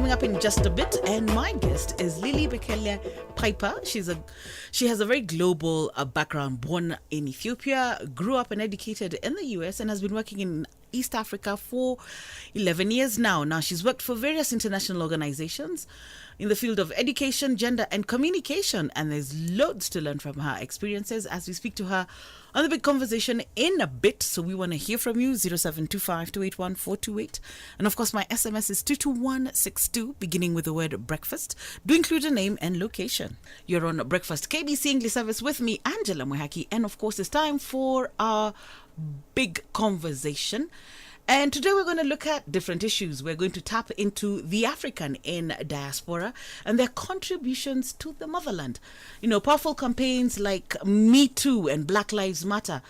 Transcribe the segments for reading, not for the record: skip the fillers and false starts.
coming up in just a bit, and my guest is Lilly Bekele Piper. She has a very global background, born in Ethiopia, grew up and educated in the US, and has been working in East Africa for 11 years now. Now, she's worked for various international organizations in the field of education, gender, and communication, and there's loads to learn from her experiences as we speak to her on the big conversation in a bit. So we want to hear from you, 0725 281 428. And of course, my SMS is 22162, beginning with the word breakfast. Do include a name and location. You're on Breakfast KBC English Service with me, Angela Mwehaki. And of course, it's time for our big conversation. And today we're going to look at different issues. We're going to tap into the African in diaspora and their contributions to the motherland. You know, powerful campaigns like Me Too and Black Lives Matter.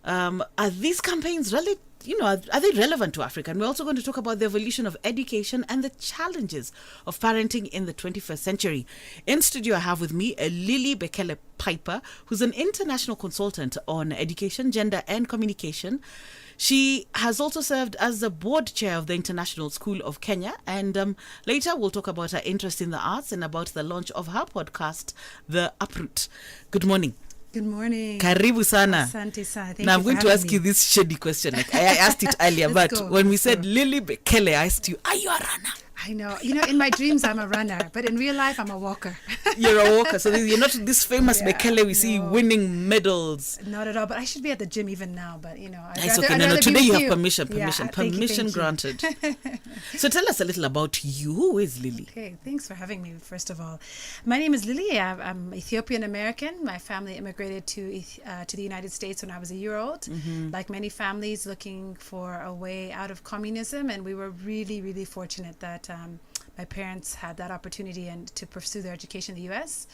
Are these campaigns really, are they relevant to Africa? And we're also going to talk about the evolution of education and the challenges of parenting in the 21st century. In studio, I have with me Lilly Bekele Piper, who's an international consultant on education, gender, and communication. She has also served as the board chair of the International School of Kenya. And later we'll talk about her interest in the arts and about the launch of her podcast, The Uproot. Good morning. Good morning. Karibu sana. Asante sana. Now I'm going to ask you this shady question. Like I asked it earlier, but when we said Lilly Bekele, I asked you, are you a runner? I know. In my dreams, I'm a runner, but in real life, I'm a walker. You're a walker. So you're not this famous Bekele we see winning medals. Not at all. But I should be at the gym even now. But, It's okay. No, today you have permission. Permission thank granted. So tell us a little about you. Who is Lilly? Okay. Thanks for having me, first of all. My name is Lilly. I'm Ethiopian American. My family immigrated to the United States when I was a year old. Mm-hmm. Like many families looking for a way out of communism. And we were really, really fortunate that my parents had that opportunity and to pursue their education in the U.S.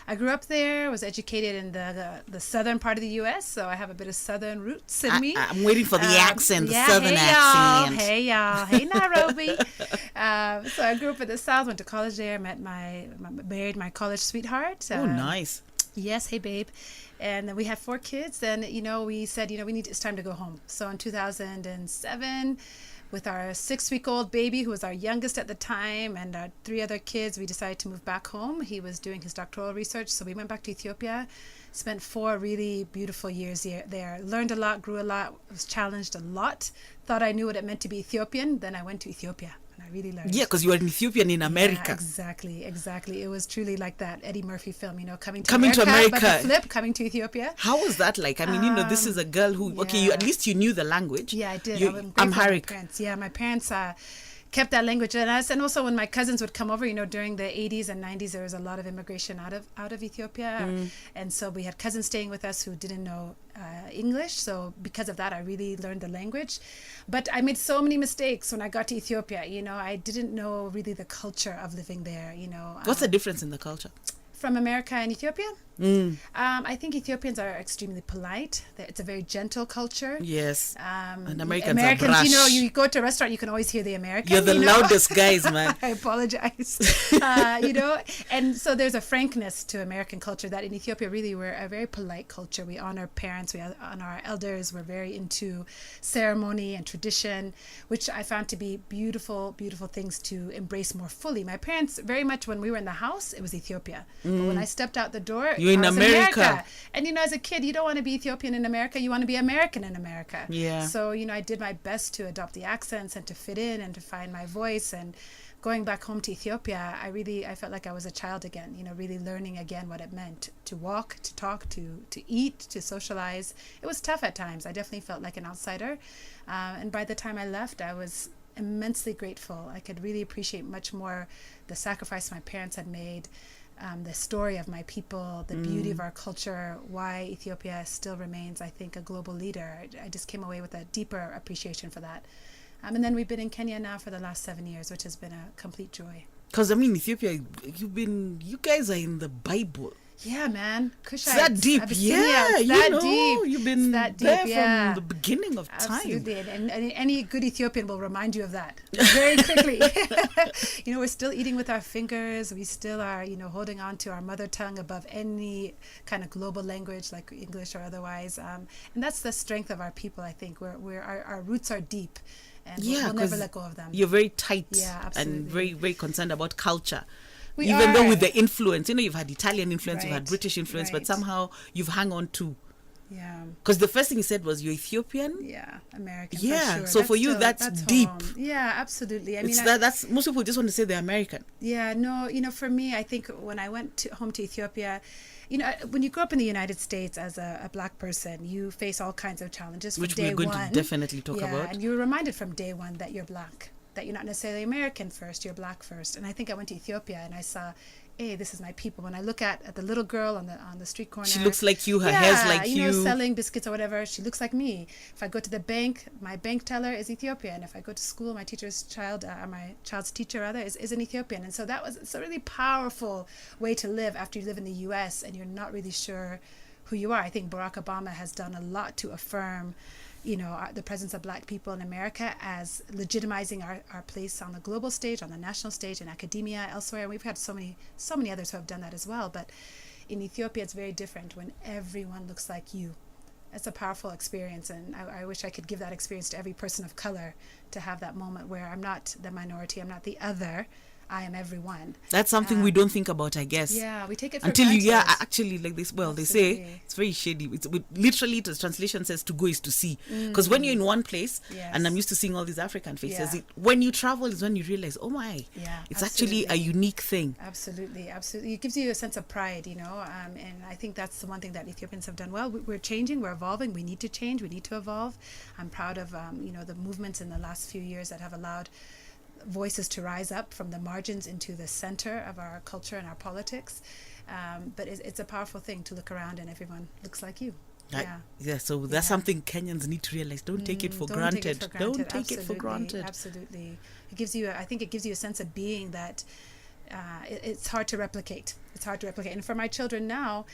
I grew up there, was educated in the southern part of the U.S., so I have a bit of southern roots in me. I'm waiting for the accent, the southern accent. Hey, y'all. Hey, Nairobi. So I grew up in the South, went to college there, married my college sweetheart. Oh, nice. Yes, hey, babe. And then we had 4 kids. Then, we said, it's time to go home. So in 2007, with our 6-week-old baby, who was our youngest at the time, and our 3 other kids, we decided to move back home. He was doing his doctoral research, so we went back to Ethiopia, spent 4 really beautiful years there. Learned a lot, grew a lot, was challenged a lot, thought I knew what it meant to be Ethiopian. Then I went to Ethiopia. I really learned. Yeah, because you were an Ethiopian in America. Yeah, exactly. It was truly like that Eddie Murphy film, coming to America. But the flip, coming to Ethiopia. How was that like? I mean, this is a girl who, at least you knew the language. Yeah, I did. Amharic. My parents kept that language in us. And also when my cousins would come over, during the 80s and 90s, there was a lot of immigration out of Ethiopia. And so we had cousins staying with us who didn't know English. So because of that, I really learned the language. But I made so many mistakes when I got to Ethiopia. I didn't know really the culture of living there. What's the difference in the culture? From America and Ethiopia? I think Ethiopians are extremely polite. It's a very gentle culture. Yes. And Americans are brash. You go to a restaurant, you can always hear the American. You're the loudest guys, man. I apologize. And so there's a frankness to American culture that in Ethiopia, really, we're a very polite culture. We honor parents, we honor our elders. We're very into ceremony and tradition, which I found to be beautiful, beautiful things to embrace more fully. My parents, very much when we were in the house, it was Ethiopia. But when I stepped out the door, you're in America. And, as a kid, you don't want to be Ethiopian in America. You want to be American in America. Yeah. So, I did my best to adopt the accents and to fit in and to find my voice. And going back home to Ethiopia, I felt like I was a child again, really learning again what it meant to walk, to talk, to eat, to socialize. It was tough at times. I definitely felt like an outsider. And by the time I left, I was immensely grateful. I could really appreciate much more the sacrifice my parents had made. The story of my people, the beauty of our culture, why Ethiopia still remains, I think, a global leader. I just came away with a deeper appreciation for that. And then we've been in Kenya now for the last 7 years, which has been a complete joy. Because, Ethiopia, you guys are in the Bible. Yeah, man. Kushites. It's that deep. Deep. You've been that deep, there from the beginning of time. Absolutely. And any good Ethiopian will remind you of that very quickly. We're still eating with our fingers. We still are, holding on to our mother tongue above any kind of global language like English or otherwise. And that's the strength of our people, I think. Our roots are deep. and Yeah, we'll never 'cause let go of them. you're very tight Yeah, and absolutely. very, very concerned about culture. We Even though are. with the influence, you've had Italian influence, you've had Right, British influence, but right. somehow you've hung on to. Yeah. Because the first thing you said was you're Ethiopian. Yeah, American Yeah, for sure. so for you, that's deep. Home. Yeah, absolutely. I mean, It's that's most people just want to say they're American. yeah, no, for me, I think when I went home to Ethiopia, when you grow up in the United States as a black person, you face all kinds of challenges from Which day we're going one. to definitely talk about. And you're reminded from day one that you're black, that you're not necessarily American first, you're black first. And I think I went to Ethiopia and I saw, hey, this is my people. When I look at the little girl on the street corner, She looks like you, her hair's like you. selling biscuits or whatever, she looks like me. If I go to the bank, my bank teller is Ethiopian. If I go to school, my child's teacher rather is an Ethiopian. And so it's a really powerful way to live after you live in the US and you're not really sure who you are. I think Barack Obama has done a lot to affirm the presence of black people in America as legitimizing our place on the global stage, on the national stage, in academia, elsewhere. And we've had so many others who have done that as well. But in Ethiopia, it's very different when everyone looks like you. It's a powerful experience. And I wish I could give that experience to every person of color, to have that moment where I'm not the minority, I'm not the other, I am everyone. That's something we don't think about, I guess. Yeah, we take it for until granted. actually, like this. Well, Absolutely. they say it's very shady. Literally, the translation says "to go is to see." Because when you're in one place, Yes. and I'm used to seeing all these African faces, Yeah. when you travel is when you realize, oh my, Yeah, it's actually a absolutely. unique thing. Absolutely. It gives you a sense of pride, and I think that's the one thing that Ethiopians have done well. We're changing, we're evolving, we need to change, we need to evolve. I'm proud of, the movements in the last few years that have allowed voices to rise up from the margins into the center of our culture and our politics. But it's a powerful thing to look around and everyone looks like you. Yeah. So that's something Kenyans need to realize. Don't take it for granted. Don't take it for granted. Absolutely. I think it gives you a sense of being that it's hard to replicate. And for my children now,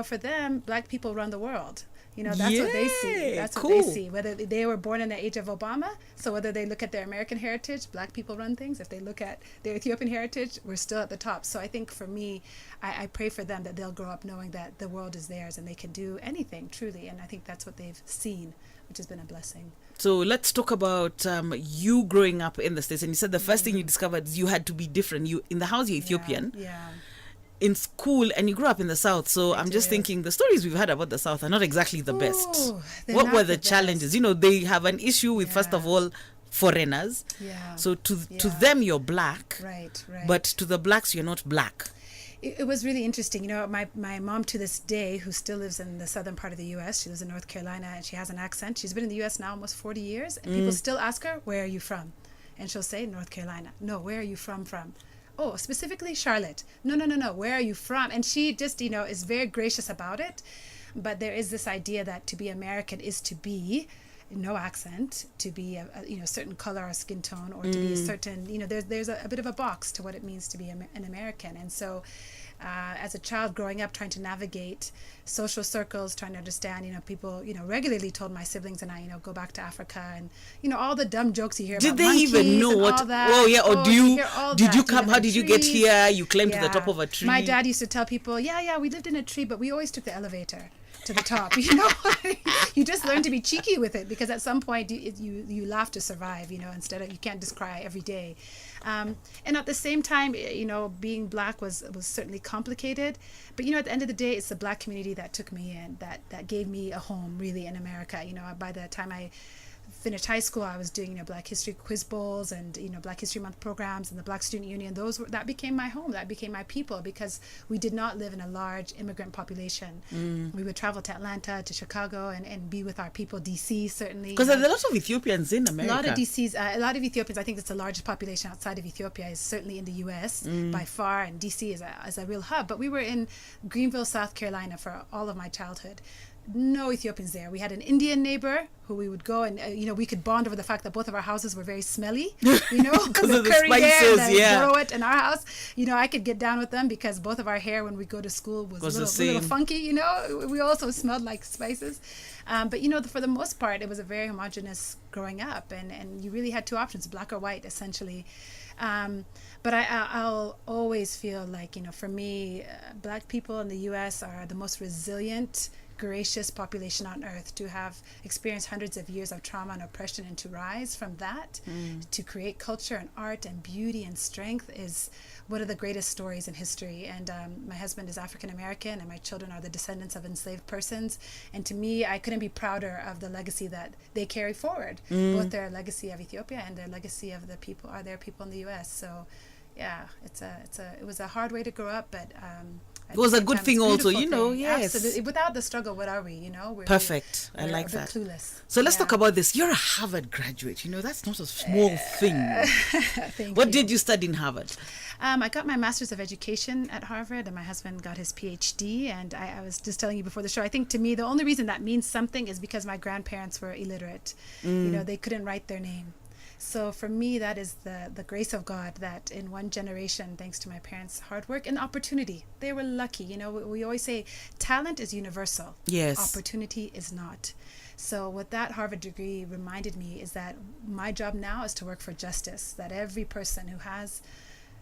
for them, black people run the world. That's what they see. That's cool. what they see. Whether they were born in the age of Obama, so whether they look at their American heritage, black people run things. If they look at their Ethiopian heritage, we're still at the top. So I think for me, I pray for them that they'll grow up knowing that the world is theirs and they can do anything, truly. And I think that's what they've seen, which has been a blessing. So let's talk about you growing up in the States. And you said the first thing you discovered is you had to be different. You in the house, you're Ethiopian. Yeah. In school, and you grew up in the South, so I'm just thinking the stories we've heard about the South are not exactly the best. What were the challenges? They have an issue with, first of all, foreigners. Yeah. So to them you're black, Right. but to the blacks you're not black. It was really interesting. My mom to this day, who still lives in the southern part of the U.S., she lives in North Carolina, and she has an accent. She's been in the U.S. now almost 40 years, and people still ask her, where are you from? And she'll say, North Carolina. No, where are you from? Oh, specifically Charlotte. No. Where are you from? And she just, is very gracious about it. But there is this idea that to be American is to be no accent, to be a certain color or skin tone, or to be a certain, there's a bit of a box to what it means to be an American. And so as a child growing up, trying to navigate social circles, trying to understand, people, regularly told my siblings and I, go back to Africa, and all the dumb jokes you hear about monkeys. Did they even know what? Oh yeah, or did you come? How did you get here? You climbed to the top of a tree. My dad used to tell people, yeah, we lived in a tree, but we always took the elevator to the top. You just learn to be cheeky with it, because at some point you laugh to survive, instead of, you can't just cry every day. And at the same time, being black was certainly complicated, but at the end of the day, it's the black community that took me in, that gave me a home really in America. By the time I finished high school, I was doing Black History quiz bowls and Black History Month programs and the Black Student Union. That became my home, that became my people, because we did not live in a large immigrant population. We would travel to Atlanta, to Chicago, and be with our people. DC, certainly, because there's a lot of Ethiopians in America. A lot of Ethiopians. I think it's the largest population outside of Ethiopia is certainly in the U.S. By far, and DC is a real hub. But we were in Greenville, South Carolina for all of my childhood. No Ethiopians there. We had an Indian neighbor who we would go and we could bond over the fact that both of our houses were very smelly, because of the curry spices, there and the Grow-It in our house. I could get down with them because both of our hair when we go to school was a little funky. We also smelled like spices. But for the most part, it was a very homogenous growing up, and you really had two options, black or white, essentially. But I'll always feel like, for me, black people in the U.S. are the most resilient gracious population on earth, to have experienced hundreds of years of trauma and oppression, and to rise from that to create culture and art and beauty and strength is one of the greatest stories in history. And my husband is African American, and my children are the descendants of enslaved persons. And to me, I couldn't be prouder of the legacy that they carry forward, both their legacy of Ethiopia and their legacy of the people, are their people in the U.S. So, yeah, it was a hard way to grow up, but it was a good thing also, you know. Yes, absolutely. Without the struggle, what are we? You know, we're perfect. I we're like a bit that. Clueless. So let's Yeah. talk about this. You're a Harvard graduate. You know, that's not a small thing. Thank What you. did you study in Harvard? I got my Master's of Education at Harvard, and my husband got his PhD. And I was just telling you before the show, I think to me, the only reason that means something is because my grandparents were illiterate. You know, they couldn't write their name. So for me, that is the grace of God, that in one generation, thanks to my parents' hard work and opportunity, they were lucky. You know, we always say talent is universal. Yes. Opportunity is not. So what that Harvard degree reminded me is that my job now is to work for justice, that every person who has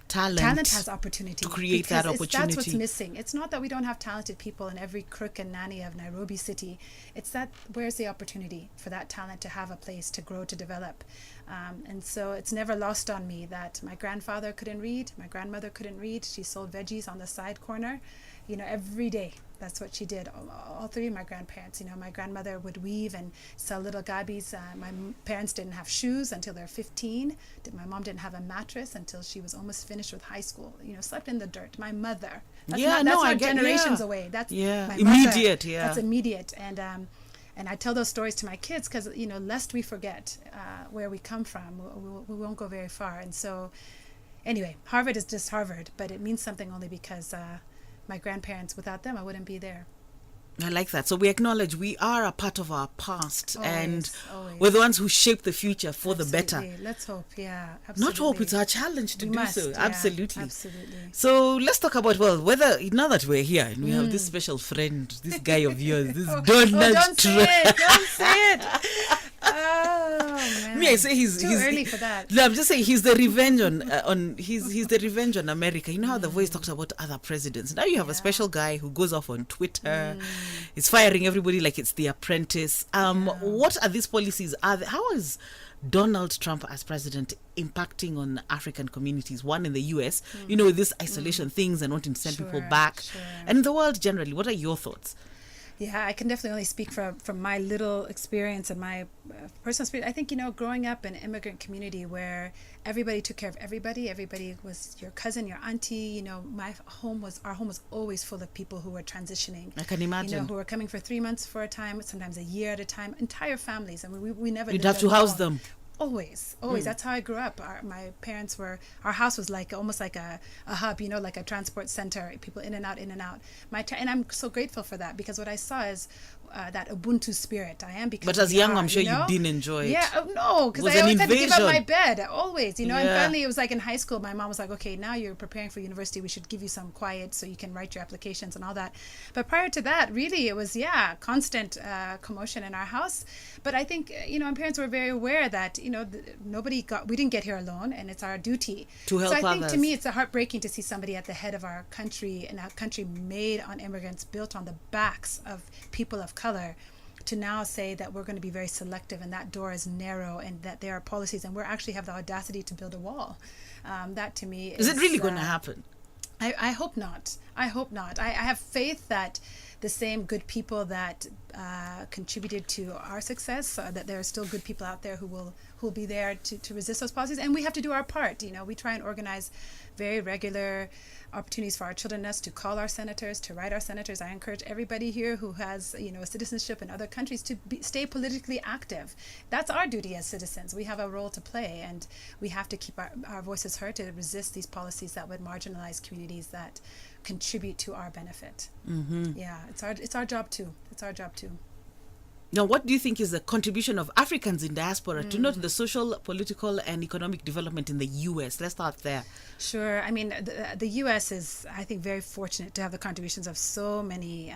talent has opportunity to create that because that's what's opportunity. missing. It's not that we don't have talented people in every crook and nanny of Nairobi city. It's that where's the opportunity for that talent to have a place to grow, to develop. And so it's never lost on me that my grandfather couldn't read, my grandmother couldn't read. She sold veggies on the side corner, you know, every day. That's what she did. All three of my grandparents, you know, my grandmother would weave and sell little gabis. My parents didn't have shoes until they're 15. My mom didn't have a mattress until she was almost finished with high school. You know, slept in the dirt. My mother. That's not generations away. That's my immediate. mother. That's immediate. And I tell those stories to my kids because, you know, lest we forget where we come from, we won't go very far. And so, anyway, Harvard is just Harvard, but it means something only because my grandparents, without them, I wouldn't be there. I like that. So we acknowledge we are a part of our past, and always. we're the ones who shape the future for Absolutely. the better. Let's hope, yeah. Absolutely. Not hope, it's our challenge to We do must, so. yeah, Absolutely. absolutely. So let's talk about, well, whether, now that we're here and we have this special friend, this guy of yours, this Donald don't say Trump. it! Don't say it! Oh, man. Me, I say he's Too early for that. No, I'm just saying he's the revenge he's the revenge on America. You know how the voice talks about other presidents. Now you have a special guy who goes off on Twitter. He's firing everybody like it's The Apprentice. What are these policies? How is Donald Trump as president impacting on African communities? One in the US, you know, with this isolation things and wanting to send people back, and in the world generally. What are your thoughts? Yeah, I can definitely only speak from my little experience and my personal experience. I think, you know, growing up in an immigrant community where everybody took care of everybody was your cousin, your auntie. You know, our home was always full of people who were transitioning. I can imagine. You know, who were coming for 3 months for a time, sometimes a year at a time, entire families. And we never. You'd have to house them. Always. That's how I grew up. My parents our house was almost like a hub, you know, like a transport center, people in and out. And I'm so grateful for that, because what I saw is that Ubuntu spirit. I am because. But as young, I'm sure you didn't enjoy it. Yeah, no, because I always had to give up my bed, always, you know. And finally, it was like in high school, my mom was like, "Okay, now you're preparing for university. We should give you some quiet so you can write your applications and all that." But prior to that, really, it was constant commotion in our house. But I think, you know, my parents were very aware that, you know, we didn't get here alone, and it's our duty to help others. So I think to me, it's heartbreaking to see somebody at the head of our country, and our country made on immigrants, built on the backs of people of color, to now say that we're going to be very selective and that door is narrow and that there are policies and we actually have the audacity to build a wall. That to me is it really going to happen? I hope not. I hope not. I have faith that the same good people that contributed to our success, that there are still good people out there who will be there to resist those policies, and we have to do our part. You know, we try and organize very regular opportunities for our children to call our senators, to write our senators. I encourage everybody here who has, you know, a citizenship in other countries to stay politically active. That's our duty as citizens. We have a role to play, and we have to keep our voices heard to resist these policies that would marginalize communities that contribute to our benefit. Yeah, it's our job too. It's our job too. Now, what do you think is the contribution of Africans in diaspora to not the social, political, and economic development in the U.S.? Let's start there. Sure. I mean, the U.S. is, I think, very fortunate to have the contributions of so many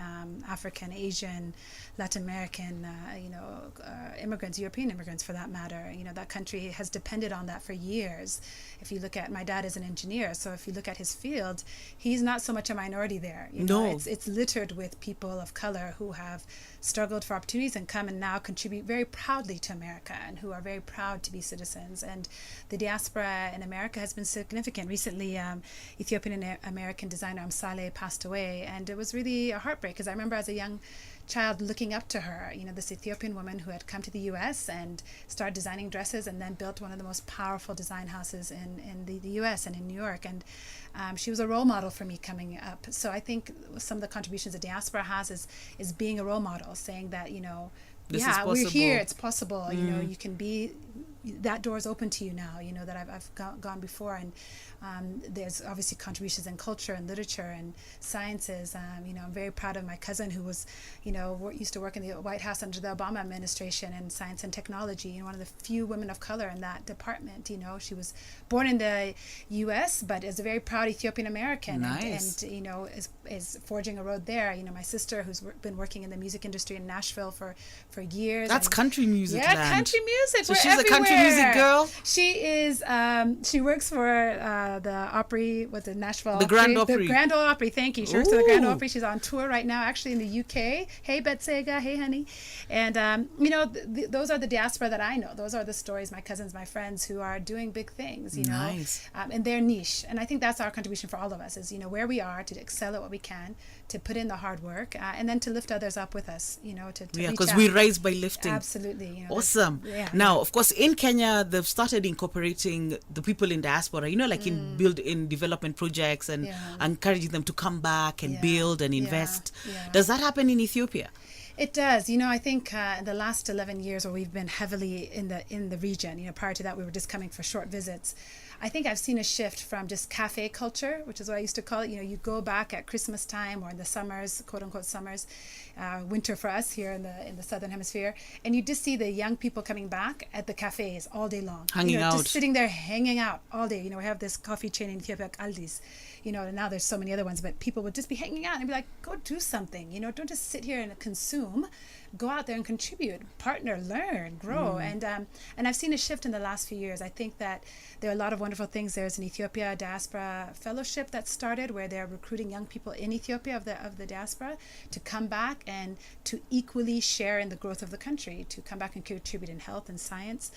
African, Asian, Latin American, immigrants, European immigrants for that matter. You know, that country has depended on that for years. If you look at, my dad is an engineer, so if you look at his field, he's not so much a minority there. You know, it's littered with people of color who have struggled for opportunities and come and now contribute very proudly to America and who are very proud to be citizens. And the diaspora in America has been significant. Recently, Ethiopian American designer Amsale passed away, and it was really a heartbreak because I remember as a young child looking up to her, you know, this Ethiopian woman who had come to the U.S. and started designing dresses and then built one of the most powerful design houses in the U.S. and in New York. And she was a role model for me coming up. So I think some of the contributions the diaspora has is being a role model, saying that, you know, we're here, it's possible, you know, you can be, that door is open to you now, you know, that I've gone before. And there's obviously contributions in culture and literature and sciences. You know, I'm very proud of my cousin who was, you know, used to work in the White House under the Obama administration in science and technology, and one of the few women of color in that department. You know, she was born in the U.S. but is a very proud Ethiopian American. Nice. And you know, is forging a road there. You know, my sister who's been working in the music industry in Nashville for years. That's country music. Yeah, land. country music. So We're she's everywhere. a country music girl. She is. She works for the Opry, what's the Nashville? The Grand Opry. The Grand Ole Opry. Thank you. She works for the Grand Ole Ooh. Opry. She's on tour right now, actually in the UK. Hey, Betsega. Hey, honey. And you know, those are the diaspora that I know. Those are the stories. My cousins, my friends, who are doing big things. You know, Nice. in their niche. And I think that's our contribution for all of us. Is, you know, where we are, to excel at what we can, to put in the hard work, and then to lift others up with us. You know, to Yeah, reach because out. we rise by lifting. Absolutely. You know, Awesome. Yeah. Now, of course, in Kenya, they've started incorporating the people in diaspora, you know, like in development projects and encouraging them to come back and build and invest. Yeah. Does that happen in Ethiopia? It does. You know, I think in the last 11 years where we've been heavily in the region, you know, prior to that we were just coming for short visits. I think I've seen a shift from just cafe culture, which is what I used to call it. You know, you go back at Christmas time or in the summers, quote unquote summers, winter for us here in the southern hemisphere, and you just see the young people coming back at the cafes all day long, Hanging out. just sitting there hanging out all day. You know, we have this coffee chain in Ethiopia, Aldis. You know, and now there's so many other ones, but people would just be hanging out and be like, go do something. You know, don't just sit here and consume. Go out there and contribute, partner, learn, grow. And I've seen a shift in the last few years. I think that there are a lot of wonderful things. There's an Ethiopia Diaspora Fellowship that started where they're recruiting young people in Ethiopia of the diaspora to come back and to equally share in the growth of the country, to come back and contribute in health and science.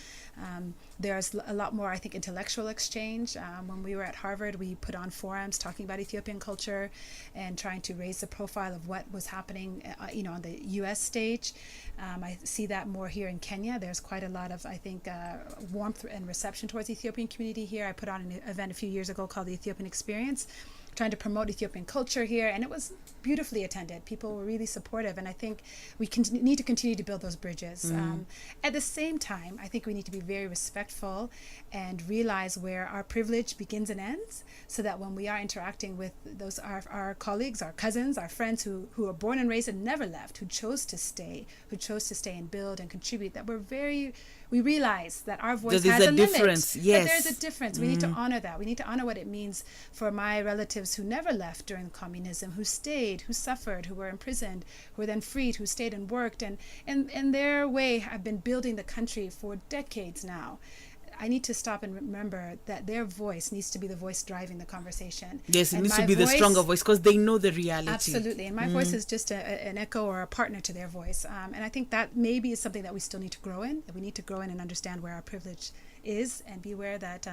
There's a lot more, I think, intellectual exchange. When we were at Harvard, we put on forums talking about Ethiopian culture and trying to raise the profile of what was happening, you know, on the U.S. stage. I see that more here in Kenya. There's quite a lot of, I think, warmth and reception towards the Ethiopian community here. I put on an event a few years ago called the Ethiopian Experience, trying to promote Ethiopian culture here, and it was beautifully attended. People were really supportive, and I think we need to continue to build those bridges. At the same time, I think we need to be very respectful and realize where our privilege begins and ends, so that when we are interacting with those our colleagues, our cousins, our friends who are born and raised and never left, who chose to stay and build and contribute, that we realize that our voice has a difference. limit. Yes. That there's a difference. We need to honor that. We need to honor what it means for my relatives who never left during communism, who stayed, who suffered, who were imprisoned, who were then freed, who stayed and worked, and in their way have been building the country for decades now. I need to stop and remember that their voice needs to be the voice driving the conversation. Yes, it and needs to my be the voice- stronger voice because they know the reality. Absolutely. And my voice is just an echo or a partner to their voice. And I think that maybe is something that we still need to grow in. That we need to grow in and understand where our privilege is, and be aware that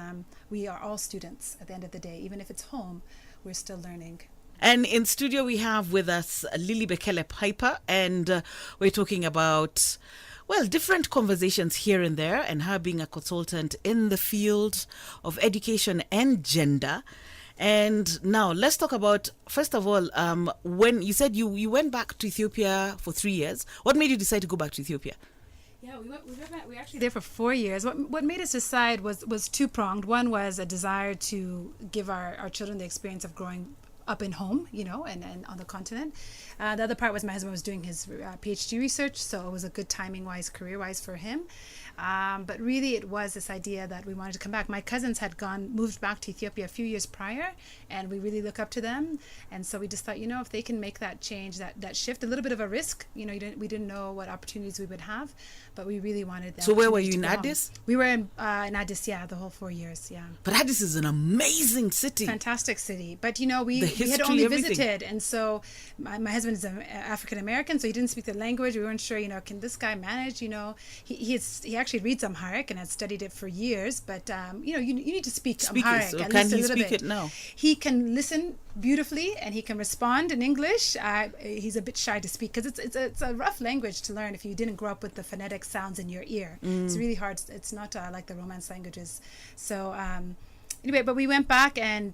we are all students at the end of the day. Even if it's home, we're still learning. And in studio, we have with us Lilly Bekele Piper, and we're talking about, well, different conversations here and there, and her being a consultant in the field of education and gender. And now let's talk about, first of all, when you said you went back to Ethiopia for 3 years. What made you decide to go back to Ethiopia? Yeah, we were actually there for 4 years. What made us decide was two-pronged. One was a desire to give our children the experience of growing up in home, and on the continent. The other part was my husband was doing his PhD research, so it was a good timing-wise, career-wise for him. But really, it was this idea that we wanted to come back. My cousins had moved back to Ethiopia a few years prior, and we really look up to them. And so we just thought, if they can make that change, that shift, a little bit of a risk. We didn't know what opportunities we would have, but we really wanted that. So where were you, in Addis? We were in Addis, the whole 4 years, But Addis is an amazing city. Fantastic city. But, we had only visited. And so my husband is African American, so he didn't speak the language. We weren't sure, can this guy manage? He actually reads Amharic and has studied it for years. But, you need to speak Amharic. So can he speak it now? He can listen beautifully and he can respond in English. He's a bit shy to speak because it's a rough language to learn if you didn't grow up with the phonetic sounds in your ear. It's really hard. It's not like the Romance languages. So anyway, but we went back and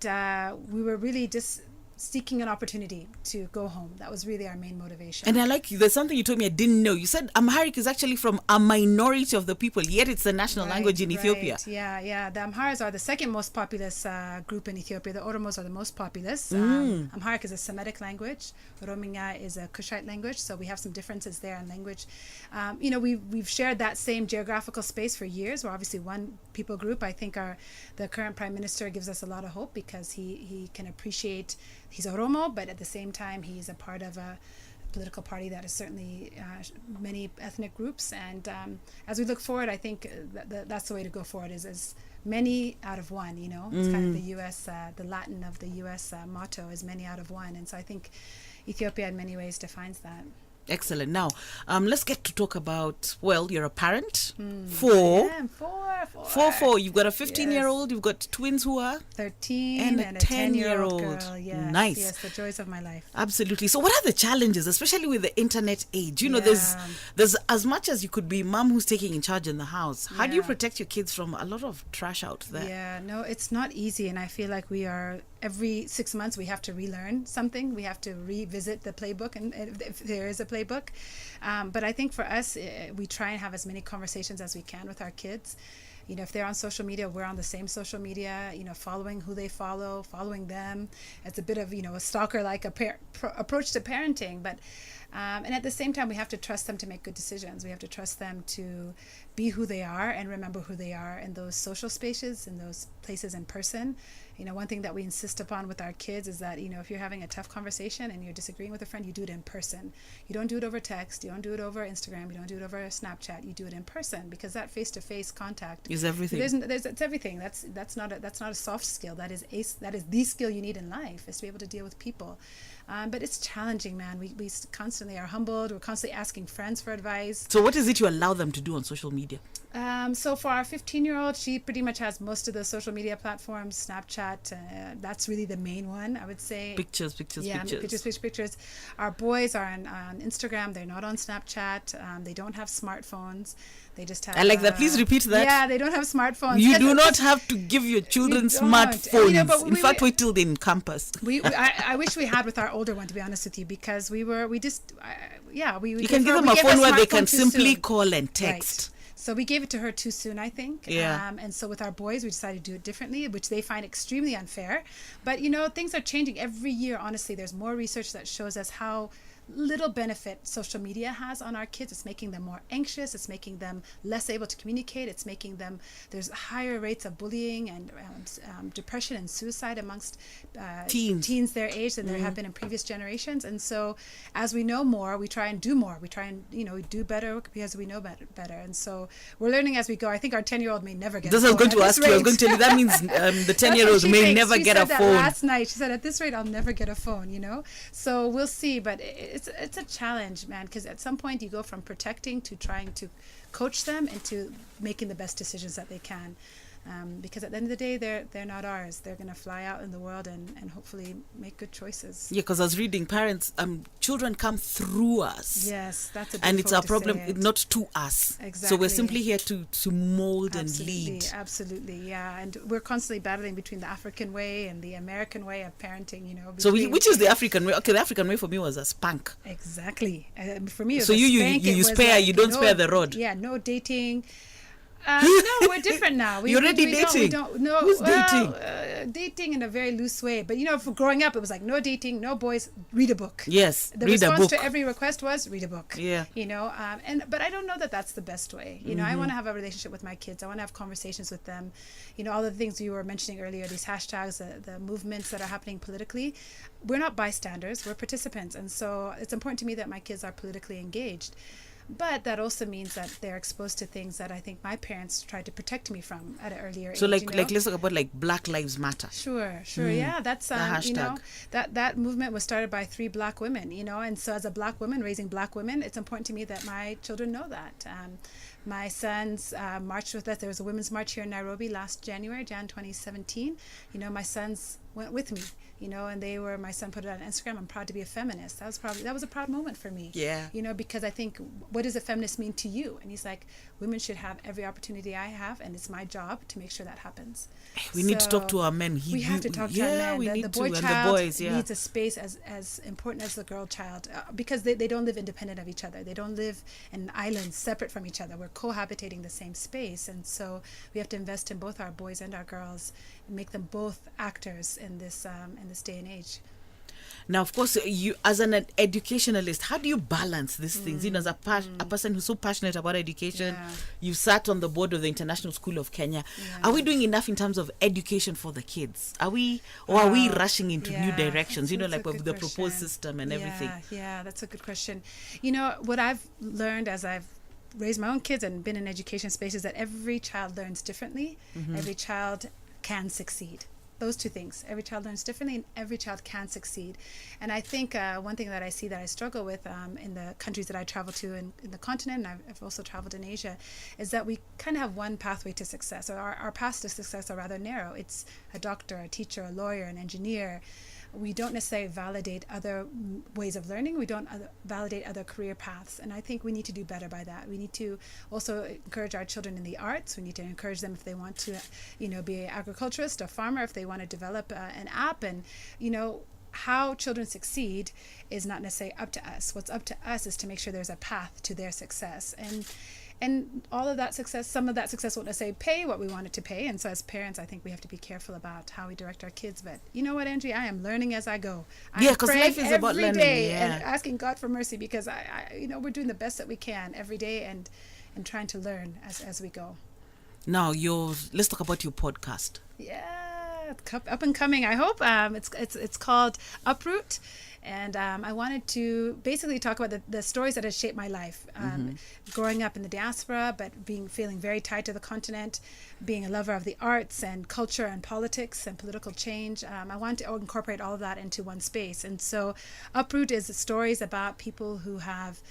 we were really just seeking an opportunity to go home. That was really our main motivation. And there's something you told me I didn't know. You said Amharic is actually from a minority of the people, yet it's the national language in Ethiopia. Yeah. The Amharas are the second most populous group in Ethiopia. The Oromos are the most populous. Amharic is a Semitic language. Oromiya is a Kushite language, so we have some differences there in language. We've shared that same geographical space for years. We're obviously one people group. I think the current prime minister gives us a lot of hope because he can appreciate. He's Oromo, but at the same time, he's a part of a political party that is certainly many ethnic groups. And as we look forward, I think that's the way to go forward is as many out of one, It's kind of the U.S., the Latin of the U.S. Motto is many out of one. And so I think Ethiopia in many ways defines that. Excellent. Now, let's get to talk about, you're a parent. Four. You've got a 15-year-old, you've got twins who are 13 and a 10-year-old girl. Yes, nice. Yes, the joys of my life. Absolutely. So what are the challenges, especially with the internet age? There's as much as you could be mom who's taking in charge in the house. How do you protect your kids from a lot of trash out there? Yeah, no, it's not easy. And I feel like every 6 months we have to relearn something. We have to revisit the playbook, and if there is a playbook. But I think for us, we try and have as many conversations as we can with our kids. If they're on social media, we're on the same social media, following who they follow, following them. It's a bit of, a stalker-like approach to parenting. But and at the same time, we have to trust them to make good decisions. We have to trust them to be who they are and remember who they are in those social spaces, in those places in person. One thing that we insist upon with our kids is that, if you're having a tough conversation and you're disagreeing with a friend, you do it in person. You don't do it over text. You don't do it over Instagram. You don't do it over Snapchat. You do it in person because that face-to-face contact is everything. It's everything. That's not a soft skill. That is the skill you need in life, is to be able to deal with people. But it's challenging, man. We constantly are humbled. We're constantly asking friends for advice. So what is it you allow them to do on social media? So for our 15-year-old, she pretty much has most of the social media platforms, Snapchat. That's really the main one, I would say. Pictures. Pictures. Our boys are on Instagram. They're not on Snapchat. They don't have smartphones. They just have... I like that. Please repeat that. Yeah, they don't have smartphones. You do not have to give your children smartphones. In fact, wait till they're in campus. I wish we had with our older one, to be honest with you, because you can give them a phone where they can simply call and text. Right. So we gave it to her too soon, I think. Yeah. And so with our boys, we decided to do it differently, which they find extremely unfair. But, things are changing every year. Honestly, there's more research that shows us how little benefit social media has on our kids. It's making them more anxious. It's making them less able to communicate. It's making them, there's higher rates of bullying and depression and suicide amongst teens their age than there have been in previous generations. And so as we know more, we try and do more. We try and, do better because we know better. And so we're learning as we go. I think our 10-year-old may never get a phone. I was going to ask you. I was going to tell you that means the 10-year-old may never get a phone. She said that last night. She said, at this rate, I'll never get a phone, So we'll see. But it's a challenge, man, because at some point you go from protecting to trying to coach them into making the best decisions that they can. Because at the end of the day, they're not ours. They're going to fly out in the world and hopefully make good choices. Yeah, because I was reading, parents, children come through us. Yes, that's a big and it's our problem, not to us. Exactly. So we're simply here to mold and lead. Absolutely, yeah. And we're constantly battling between the African way and the American way of parenting. So which is the African way? Okay, the African way for me was a spank. Exactly. For me, it was so you spare. You don't spare the rod. Yeah, no dating. No, we're different now. You're already dating? We don't, no. Who's dating? Dating in a very loose way. But, for growing up, it was like, no dating, no boys, read a book. Yes, The read a response book. to every request was, read a book. Yeah. But I don't know that that's the best way. I want to have a relationship with my kids. I want to have conversations with them. All the things you were mentioning earlier, these hashtags, the movements that are happening politically. We're not bystanders, we're participants. And so it's important to me that my kids are politically engaged. But that also means that they're exposed to things that I think my parents tried to protect me from at an earlier age. So like let's talk about like Black Lives Matter. Sure. Yeah, that's the hashtag. That movement was started by 3 Black women, and so as a Black woman raising Black women, it's important to me that my children know that. My sons marched with us. There was a women's march here in Nairobi last Jan 2017. My sons went with me. And my son put it on Instagram, I'm proud to be a feminist. That was a proud moment for me. Yeah. Because I think, what does a feminist mean to you? And he's like, women should have every opportunity I have, and it's my job to make sure that happens. We need to talk to our men. We have to talk to our men. We need the boy to, child and the boys, needs a space as important as the girl child, because they don't live independent of each other. They don't live in islands separate from each other. We're cohabitating the same space, and so we have to invest in both our boys and our girls and make them both actors in this day and age. Now, of course, you as an educationalist, how do you balance these things? As a person who's so passionate about education, you sat on the board of the International School of Kenya. Are we doing enough in terms of education for the kids? Are we rushing into new directions? Like with the proposed system and everything. Yeah, that's a good question. What I've learned as I've raised my own kids and been in education spaces, that every child learns differently. Every child can succeed. Those two things. Every child learns differently, and every child can succeed. And I think one thing that I see that I struggle with in the countries that I travel to in the continent, and I've also traveled in Asia, is that we kind of have one pathway to success, or our paths to success are rather narrow. It's a doctor, a teacher, a lawyer, an engineer. We don't necessarily validate other ways of learning. We don't validate other career paths. And I think we need to do better by that. We need to also encourage our children in the arts. We need to encourage them if they want to, be an agriculturist, a farmer, if they want to develop an app. And, how children succeed is not necessarily up to us. What's up to us is to make sure there's a path to their success. And all of that success, some of that success won't necessarily pay what we want it to pay. And so as parents, I think we have to be careful about how we direct our kids. But you know what, Angie? I am learning as I go. Because life is about learning. Every day and asking God for mercy, because we're doing the best that we can every day and trying to learn as we go. Now, let's talk about your podcast. Yeah, up and coming, I hope. It's called Uproot. And I wanted to basically talk about the stories that have shaped my life. Growing up in the diaspora, but feeling very tied to the continent, being a lover of the arts and culture and politics and political change. I wanted to incorporate all of that into one space. And so Uproot is stories about people who have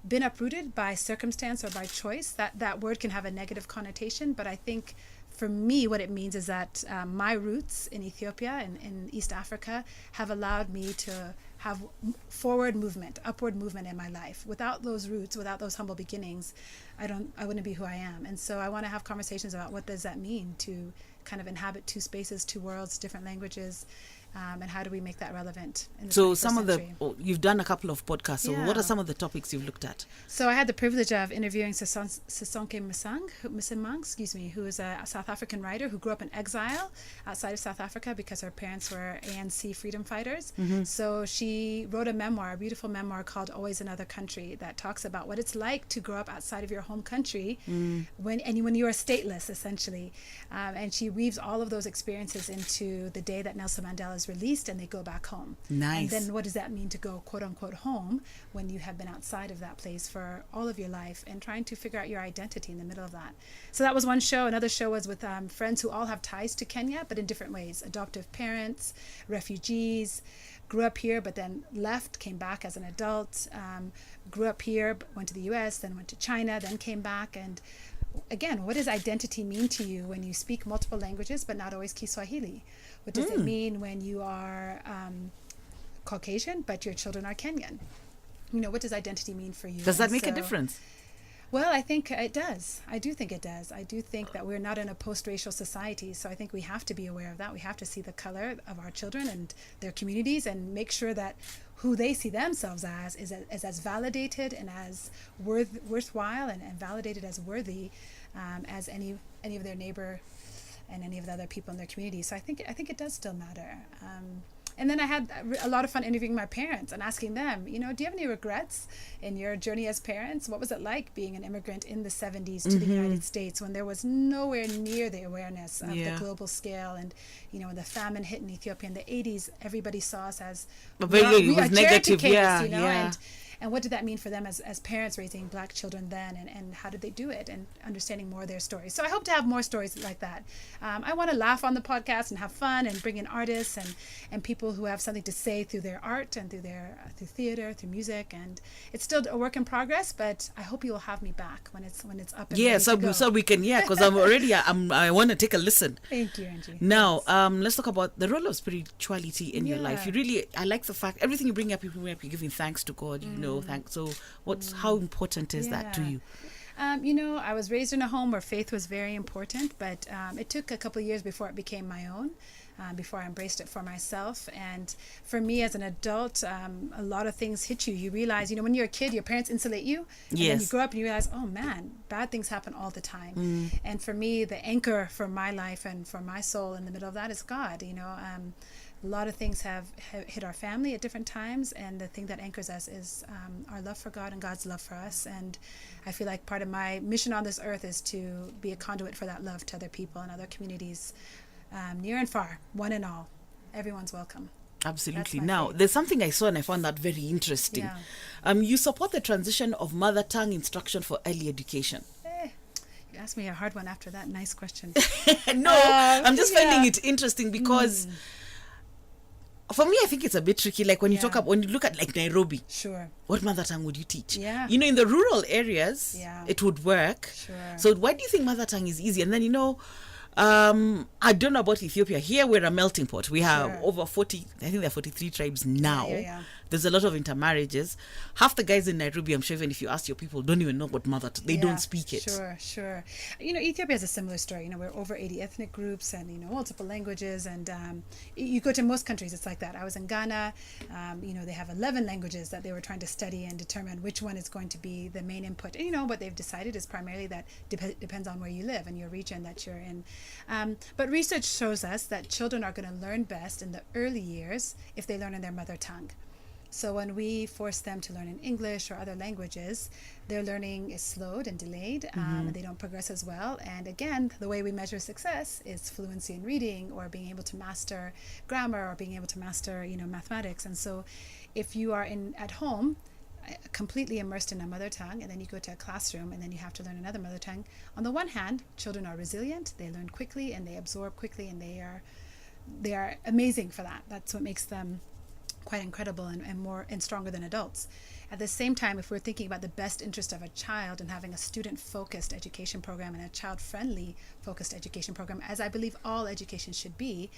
been uprooted by circumstance or by choice. That word can have a negative connotation, but I think for me, what it means is that my roots in Ethiopia and in East Africa have allowed me to have forward movement, upward movement in my life. Without those roots, without those humble beginnings, I wouldn't be who I am. And so I want to have conversations about what does that mean to kind of inhabit two spaces, two worlds, different languages, and how do we make that relevant in the 21st century. You've done a couple of podcasts, so what are some of the topics you've looked at? So I had the privilege of interviewing Sisonke Msimang, who is a South African writer who grew up in exile outside of South Africa because her parents were ANC freedom fighters. So she wrote a beautiful memoir called Always Another Country, that talks about what it's like to grow up outside of your home country when you are stateless, essentially. And she weaves all of those experiences into the day that Nelson Mandela is released and they go back home. Nice. And then what does that mean to go quote unquote home when you have been outside of that place for all of your life and trying to figure out your identity in the middle of that. So that was one show. Another show was with friends who all have ties to Kenya, but in different ways. Adoptive parents, refugees, grew up here but then left, came back as an adult, grew up here, but went to the US, then went to China, then came back. And again, what does identity mean to you when you speak multiple languages but not always Kiswahili? What does it mean when you are Caucasian but your children are Kenyan? What does identity mean for you? Does that make a difference? Well, I think it does. I do think it does. I do think that we're not in a post-racial society, so I think we have to be aware of that. We have to see the color of our children and their communities and make sure that who they see themselves as is as validated and as worthwhile and validated as worthy as any of their neighbor and any of the other people in their community. So I think it does still matter. And then I had a lot of fun interviewing my parents and asking them, do you have any regrets in your journey as parents? What was it like being an immigrant in the 70s to the United States when there was nowhere near the awareness of the global scale? And, when the famine hit in Ethiopia in the 80s, everybody saw us as we are negative, and what did that mean for them as parents raising Black children then, and how did they do it, and understanding more of their stories. So I hope to have more stories like that. I want to laugh on the podcast and have fun and bring in artists and people who have something to say through their art and through theater, through music. And it's still a work in progress, but I hope you will have me back when it's up and ready to go. So we can, because I want to take a listen. Thank you, Angie. Now, let's talk about the role of spirituality in your life. I like the fact, everything you bring up, you're giving thanks to God, thanks. So how important is that to you? I was raised in a home where faith was very important, but it took a couple of years before it became my own, before I embraced it for myself. And for me as an adult, a lot of things hit you. You realize, when you're a kid, your parents insulate you. And then you grow up and you realize, oh man, bad things happen all the time. And for me, the anchor for my life and for my soul in the middle of that is God. A lot of things have hit our family at different times, and the thing that anchors us is our love for God and God's love for us. And I feel like part of my mission on this earth is to be a conduit for that love to other people and other communities, near and far, one and all. Everyone's welcome. Absolutely. Now, there's something I saw and I found that very interesting. You support the transition of mother tongue instruction for early education. You asked me a hard one after that. Nice question. No, I'm just finding it interesting because... For me, I think it's a bit tricky. Like when you when you look at like Nairobi, what mother tongue would you teach? In the rural areas, it would work. So why do you think mother tongue is easy? And then, I don't know about Ethiopia. Here we're a melting pot. We have over 40, I think there are 43 tribes now. There's a lot of intermarriages. Half the guys in Nairobi, I'm sure even if you ask your people, don't even know what they don't speak it. Sure. Ethiopia has a similar story. We're over 80 ethnic groups and, multiple languages. And you go to most countries, it's like that. I was in Ghana. They have 11 languages that they were trying to study and determine which one is going to be the main input. And, what they've decided is primarily that depends on where you live and your region that you're in. But research shows us that children are going to learn best in the early years if they learn in their mother tongue. So when we force them to learn in English or other languages, their learning is slowed and delayed, and they don't progress as well. And again, the way we measure success is fluency in reading or being able to master grammar or being able to master, mathematics. And so if you are at home, completely immersed in a mother tongue, and then you go to a classroom and then you have to learn another mother tongue, on the one hand, children are resilient, they learn quickly and they absorb quickly, and they are amazing for that. That's what makes them quite incredible and more and stronger than adults. At the same time, if we're thinking about the best interest of a child and having a student-focused education program and a child-friendly focused education program, as I believe all education should be,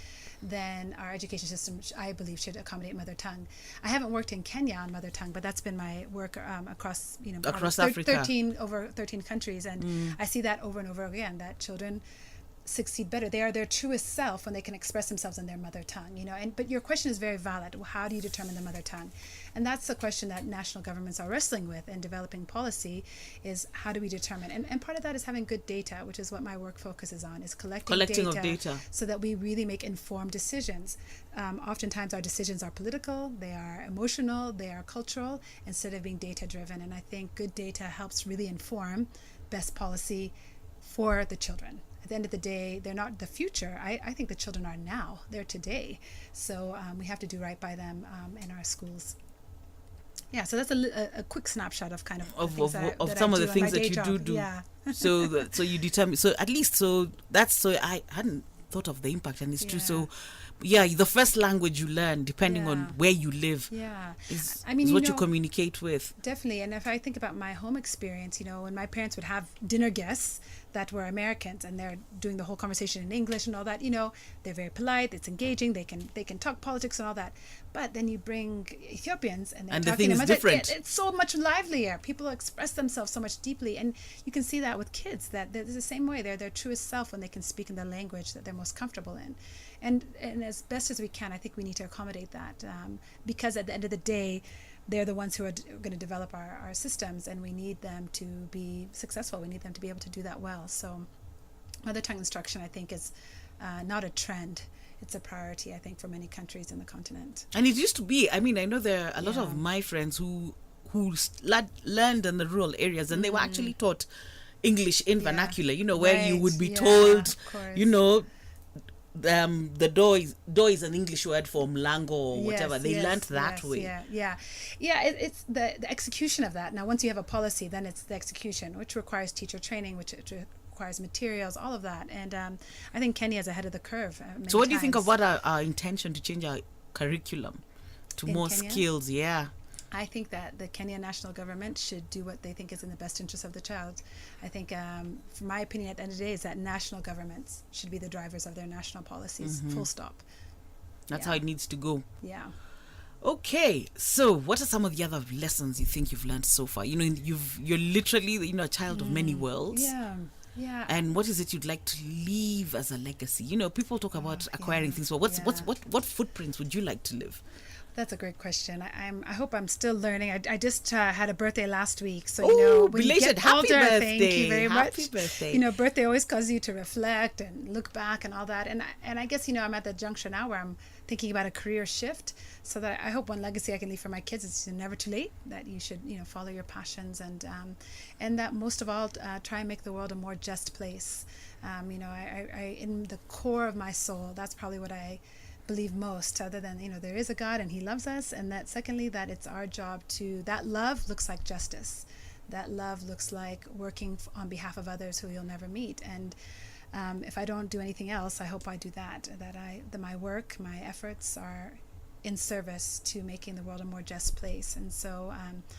then our education system, I believe, should accommodate mother tongue. I haven't worked in Kenya on mother tongue, but that's been my work across Africa, 13 countries, and I see that over and over again, that children succeed better. They are their truest self when they can express themselves in their mother tongue, but your question is very valid. How do you determine the mother tongue? And that's the question that national governments are wrestling with in developing policy, is how do we determine? And part of that is having good data, which is what my work focuses on, is collecting data so that we really make informed decisions. Oftentimes our decisions are political, they are emotional, they are cultural, instead of being data driven. And I think good data helps really inform best policy for the children. At the end of the day, they're not the future. I think the children are now. They're today. So we have to do right by them in our schools. Yeah, so that's a quick snapshot of kind of some of the things that you job. do. Yeah. So you determine. So at least I hadn't thought of the impact, and it's true. So the first language you learn, depending on where you live, is what you communicate with. Definitely. And if I think about my home experience, when my parents would have dinner guests that were Americans and they're doing the whole conversation in English and all that, they're very polite, it's engaging, they can talk politics and all that. But then you bring Ethiopians and they're talking the thing is different. It's so much livelier. People express themselves so much deeply, and you can see that with kids, that they're the same way. They're their truest self when they can speak in the language that they're most comfortable in. And as best as we can, I think we need to accommodate that, because at the end of the day, they're the ones who are going to develop our systems, and we need them to be successful. We need them to be able to do that well. So mother tongue instruction, I think, is not a trend. It's a priority, I think, for many countries in the continent. And it used to be, I mean, I know there are a lot of my friends who learned in the rural areas, and they were actually taught English in vernacular, you know, where you would be told, you know, the door is an English word for mlango or whatever. They learnt that way. It's the execution of that. Now, once you have a policy, then it's the execution, which requires teacher training, which requires materials, all of that. And I think Kenya is ahead of the curve. So what do you think about our intention to change our curriculum to more Kenya? skills? Yeah. I think that the Kenyan national government should do what they think is in the best interest of the child. I think, from my opinion, at the end of the day, is that national governments should be the drivers of their national policies, full stop. That's how it needs to go. Yeah. Okay, so what are some of the other lessons you think you've learned so far? You know, you're literally, you know, a child of many worlds. Yeah. And what is it you'd like to leave as a legacy? You know, people talk about acquiring things. Well, what footprints would you like to leave? That's a great question. I hope I'm still learning. I just had a birthday last week, so you know, when belated, you get happy older, birthday. thank you very Happy much. birthday. You know, birthday always causes you to reflect and look back and all that. And I guess, you know, I'm at the juncture now where I'm thinking about a career shift. So that I hope one legacy I can leave for my kids is you're never too late. That you should, you know, follow your passions, and that most of all, try and make the world a more just place. You know, I in the core of my soul, that's probably what I believe most, other than, you know, there is a God and he loves us, and that secondly, that it's our job that love looks like justice, that love looks like working on behalf of others who you'll never meet. And if I don't do anything else, I hope I do that my work, my efforts are in service to making the world a more just place. And so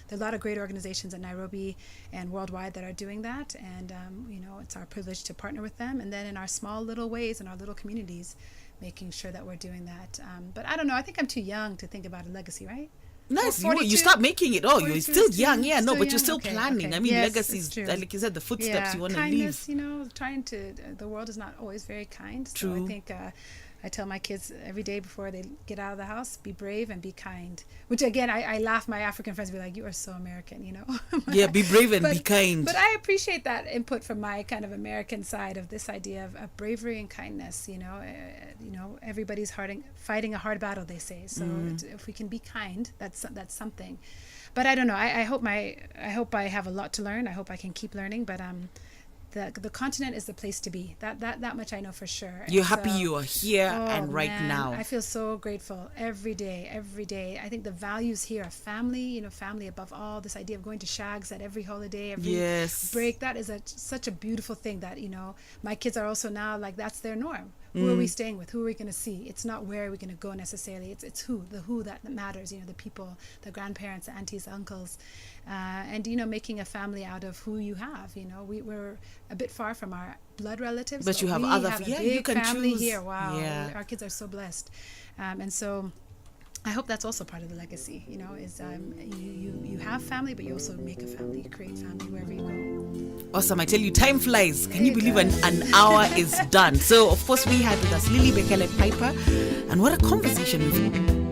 there are a lot of great organizations in Nairobi and worldwide that are doing that, and you know, it's our privilege to partner with them, and then in our small little ways, in our little communities, making sure that we're doing that. But I don't know, I think I'm too young to think about a legacy, right? Nice, you start making it. You're still young, but you're still okay, planning. okay. I mean, Yes, legacies, like you said, the footsteps you want to kindness, leave. you know, the world is not always very kind. So True. I think I tell my kids every day before they get out of the house, be brave and be kind. Which again, I laugh. My African friends be like, "You are so American," you know. Yeah, be brave and be kind. But I appreciate that input from my kind of American side of this idea of bravery and kindness. You know, everybody's fighting a hard battle, they say. So if we can be kind, that's something. But I don't know. I hope I have a lot to learn. I hope I can keep learning. But the continent is the place to be. That much I know for sure. You're happy you are here and right now. I feel so grateful every day. I think the values here are family, you know, family above all. This idea of going to shags at every holiday, every break, that is such a beautiful thing that, you know, my kids are also now like, that's their norm. Who are we staying with? Who are we going to see? It's not where are we going to go necessarily. It's who that matters, you know, the people, the grandparents, the aunties, the uncles. And, you know, making a family out of who you have. You know, we're a bit far from our blood relatives. But you have other, you can family choose. here. Wow. Yeah. Our kids are so blessed. And so I hope that's also part of the legacy, you know, is you have family, but you also make a family, you create family wherever you go. Awesome. I tell you, time flies. Can you believe an hour is done? So, of course, we had with us Lilly Bekele Piper, and what a conversation we've had.